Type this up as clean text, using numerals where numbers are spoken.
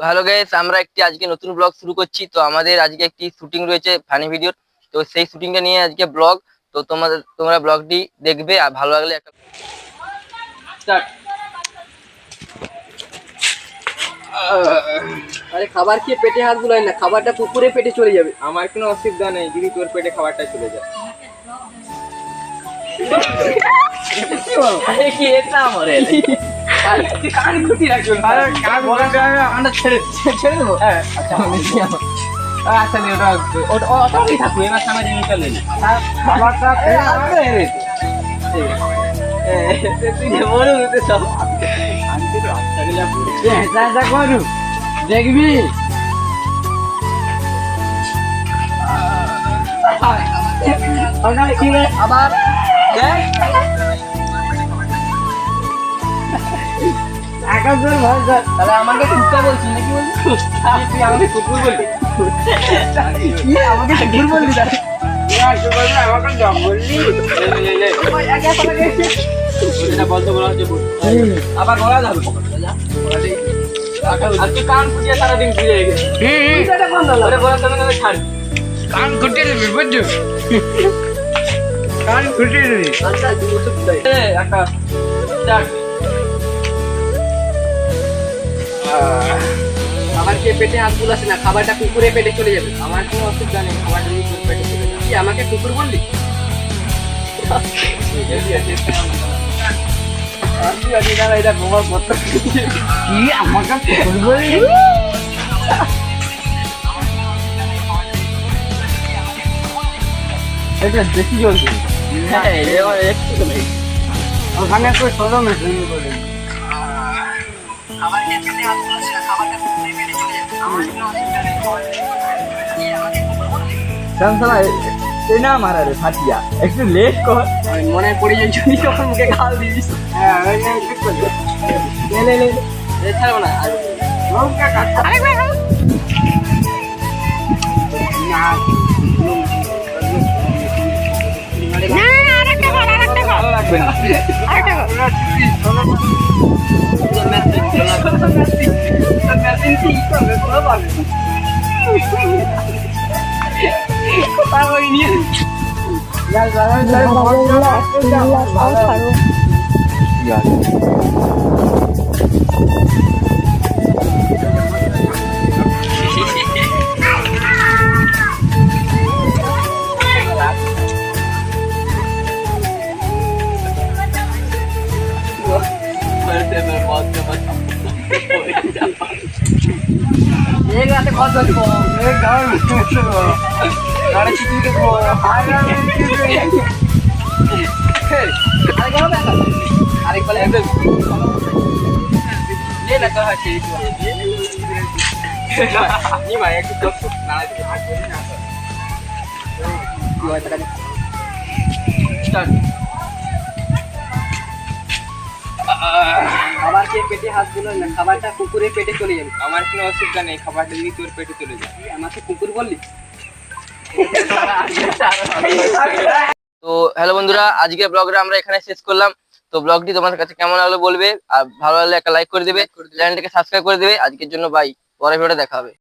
Hello guys, আমরা একটি আজকে নতুন ব্লগ শুরু করছি। তো আমাদের আজকে একটি শুটিং রয়েছে ফানি ভিডিওর। তো সেই শুটিংটা নিয়ে আজকে ব্লগ। তো তোমরা ব্লগটি দেখবে আর ভালো লাগলে একটা স্টার্ট। আরে খাবার খেয়ে পেটে হাত বুলাই না, খাবারটা কুকুরে পেটে চলে যাবে। আমার কোনো অসুবিধা নেই যদি তোর পেটে খাবারটা চলে যায়। কি এটা মরে কান খুঁটি রাখবেন, ছেড়ে দেবো। আচ্ছা আচ্ছা ওটাই থাকবে এবার সামনে জিনিস চলে খাবারটা দেখবি আবার তাহলে আমাকে কুত্তা বলছিস নাকি? তুই আমাকে কুকুর বলবি? আমাকে কুকুর বলবি? আবার গলা যাবে আজকে কান ফুটিয়ে সারাদিন ঘুরে গেছে। কান খুঁটিয়ে দিবি বুঝছো? কান খুঁটিয়ে দিবি একটা খাবার খেয়ে পেটে হাত বুলাস না, খাবারটা কুকুরে পেটে চলে যাবে। আমার কোনো অসুবিধা নেই, খাবারটা যদি তোর পেটে চলে যায়। কি আমাকে কুকুর বললি? এটা বোমার মত কি আমাকে কুকুর বললি? এটা বেশি জলদি। হ্যাঁ এবার একটু তো নেই। ওখানে তো ষোলো মেশিন করে খাবার খেয়ে পেটে হাত বুলাস না, খাবারটা কুকুরে পেটে চলে যাবে। আমার কোনো অসুবিধা নেই। কি আমাকে কুকুর বললি? না মারা রে ফাটিয়া একটু লেট কর। মনে পড়ে যায় যদি তখন মুখে গাল দিস। হ্যাঁ ছাড়বো না। ভালো লাগবে না। খাবার খেয়ে পেটে হাত বুলাস না, খাবারটা কুকুরে পেটে চলে যাবে। আমার কোনো অসুবিধা নেই, খাবারটা যদি তোর পেটে চলে যায়। আমাকে কুকুর বললি? তো হ্যালো বন্ধুরা, আজকের ব্লগটা আমরা এখানে শেষ করলাম। তো ব্লগটি তোমাদের কাছে কেমন লাগলো বলবে, আর ভালো লাগলে একটা লাইক করে দেবে, চ্যানেলটাকে সাবস্ক্রাইব করে দেবে। আজকের জন্য বাই, পরের ভিডিওতে দেখা হবে।